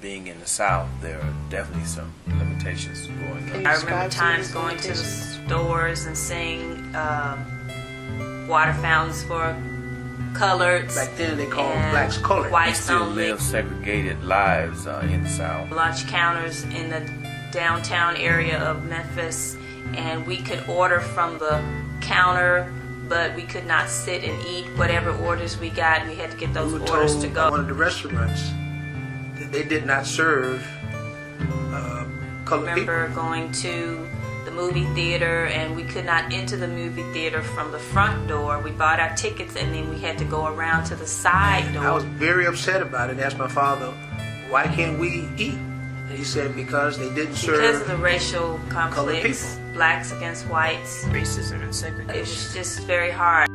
being in the South, there are definitely some limitations going on. I remember times going to the stores and seeing water fountains for coloreds. Back then they called blacks colored. We still live segregated lives in the South. Lunch counters in the downtown area of Memphis, and we could order from the counter, but we could not sit and eat whatever orders we got. We had to get those orders to go. One of the restaurants that they did not serve colored people. I remember going to the movie theater, and we could not enter the movie theater from the front door. We bought our tickets, and then we had to go around to the side door. I was very upset about it and asked my father, why can't we eat? And he said because they didn't serve because of the racial colored conflicts, people. blacks against whites, racism and segregation. it was just very hard.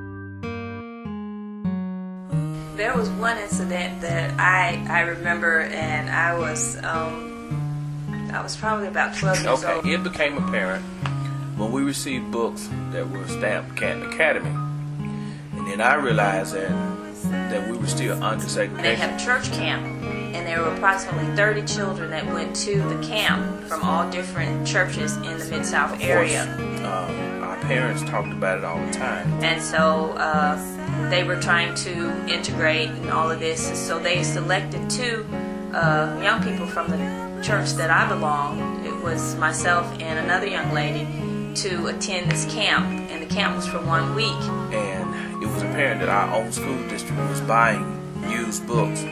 There was one incident that I remember, and I was probably about 12 years old. It became apparent when we received books that were stamped Canton Academy, and then I realized that we were still under segregation. They had a church camp, and there were approximately 30 children that went to the camp from all different churches in the Mid-South area. Our parents talked about it all the time. And so they were trying to integrate and all of this. So they selected two young people from the church that I belonged. It was myself and another young lady to attend this camp. And the camp was for 1 week. And it was apparent that our own school district was buying used books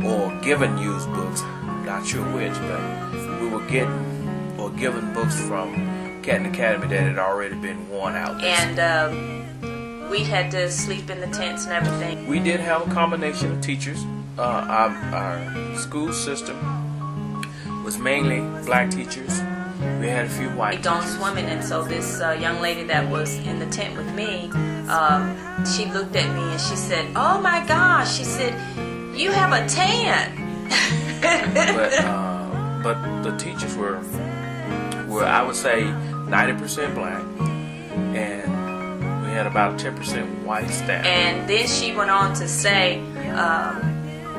or giving used books. I'm not sure which, but we were getting or given books from Canton Academy that had already been worn out. And we had to sleep in the tents and everything. We did have a combination of teachers. Our school system was mainly black teachers. We had a few white We gone teachers. swimming, and so this young lady that was in the tent with me, she looked at me and she said, "Oh my gosh," she said, "you have a tan." but the teachers were I would say 90% black, and we had about 10% white staff. And then she went on to say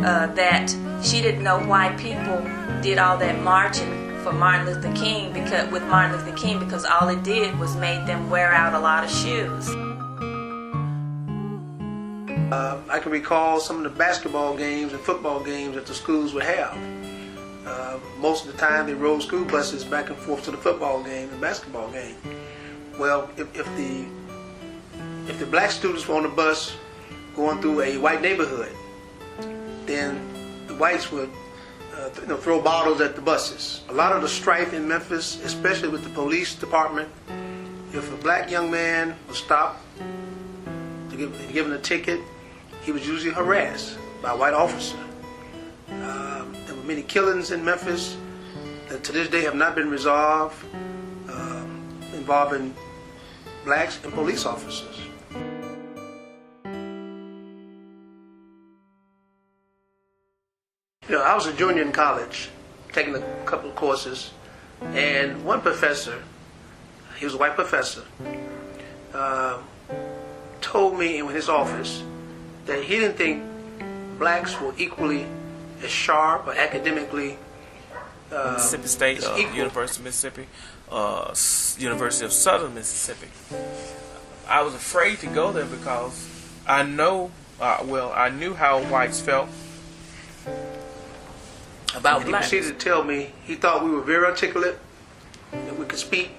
that she didn't know why people did all that marching for Martin Luther King because all it did was made them wear out a lot of shoes. I can recall some of the basketball games and football games that the schools would have. Most of the time they rode school buses back and forth to the football game and basketball game. Well, if the black students were on the bus going through a white neighborhood, then the whites would throw bottles at the buses. A lot of the strife in Memphis, especially with the police department, if a black young man was stopped to given a ticket, he was usually harassed by a white officer. There were many killings in Memphis that to this day have not been resolved, involving blacks and police officers. I was a junior in college, taking a couple of courses, and one professor, he was a white professor, told me in his office that he didn't think blacks were equally as sharp or academically Mississippi State, equal. University of Mississippi, University of Southern Mississippi. I was afraid to go there because I knew how whites felt about He blacks. proceeded to tell me he thought we were very articulate, that we could speak,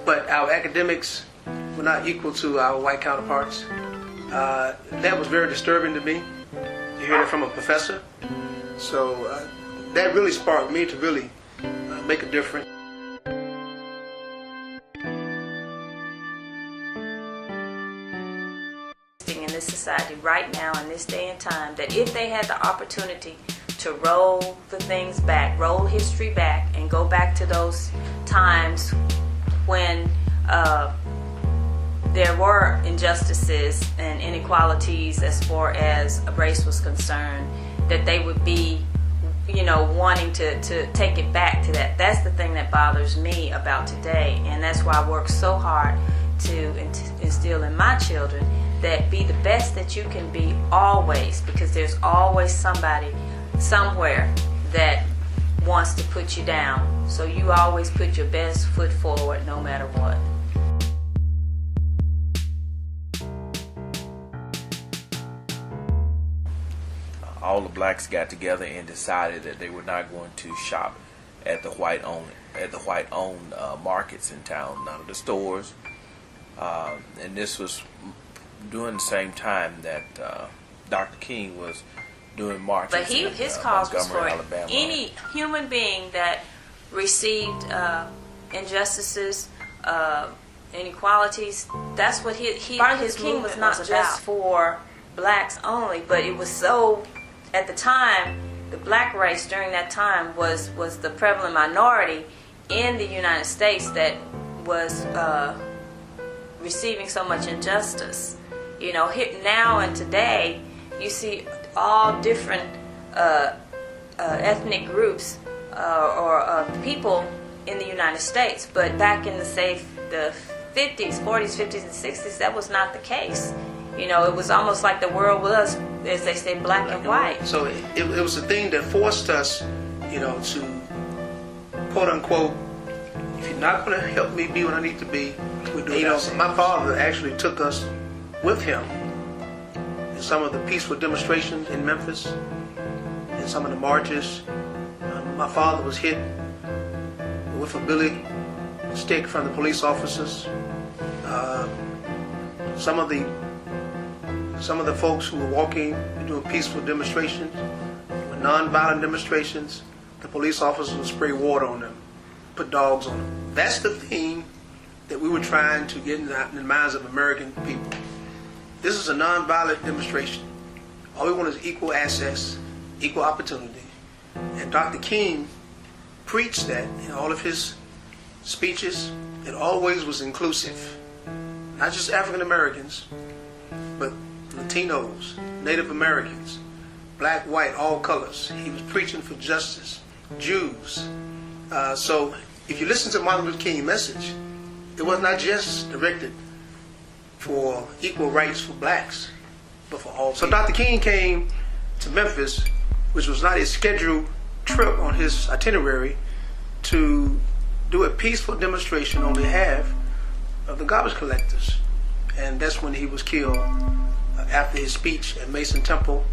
but our academics were not equal to our white counterparts. That was very disturbing to me, to hear that from a professor. So that really sparked me to really make a difference. In this society right now, in this day and time, that if they had the opportunity to roll the things back, roll history back, and go back to those times when there were injustices and inequalities as far as race was concerned, that they would be, wanting to take it back to that. That's the thing that bothers me about today, and that's why I work so hard to instill in my children that be the best that you can be always, because there's always somebody somewhere that wants to put you down. So you always put your best foot forward no matter what. All the blacks got together and decided that they were not going to shop at the white-owned markets in town, none of the stores. And this was during the same time that Dr. King was doing marches. But his cause was for Alabama. any human being that received injustices, inequalities. That's what his movement was not just for blacks only, but it was so. At the time, the black race during that time was the prevalent minority in the United States that was receiving so much injustice. You know, now and today, you see all different ethnic groups or people in the United States. But back in the 50s, 40s, 50s, and 60s, that was not the case. You know, it was almost like the world was, as they say, black and white. So it was a thing that forced us, you know, to quote unquote, if you're not going to help me be what I need to be, we'll do it ourselves. My father actually took us with him in some of the peaceful demonstrations in Memphis, in some of the marches. My father was hit with a billy stick from the police officers. Some of the folks who were walking and doing peaceful demonstrations, were non-violent demonstrations, the police officers would spray water on them, put dogs on them. That's the thing that we were trying to get in the minds of American people. This is a non-violent demonstration. All we want is equal access, equal opportunity. And Dr. King preached that in all of his speeches. It always was inclusive. Not just African Americans, but Latinos, Native Americans, black, white, all colors. He was preaching for justice. Jews. So if you listen to Martin Luther King's message, it was not just directed for equal rights for blacks, but for all. So Dr. King came to Memphis, which was not a scheduled trip on his itinerary, to do a peaceful demonstration on behalf of the garbage collectors. And that's when he was killed. After his speech at Mason Temple,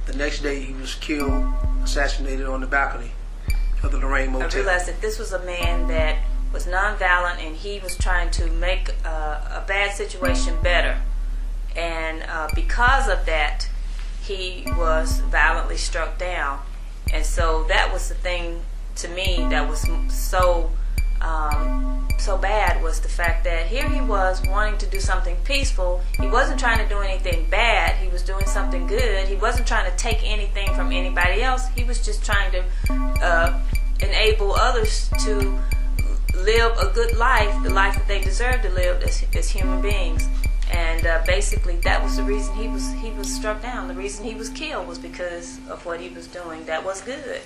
the next day he was killed, assassinated on the balcony of the Lorraine Motel. I realized that this was a man that was nonviolent, and he was trying to make a bad situation better. And because of that, he was violently struck down. And so that was the thing to me that was so bad, was the fact that here he was wanting to do something peaceful. He wasn't trying to do anything bad. He was doing something good. He wasn't trying to take anything from anybody else. He was just trying to enable others to live a good life, the life that they deserve to live as human beings. And basically that was the reason he was struck down. The reason he was killed was because of what he was doing that was good.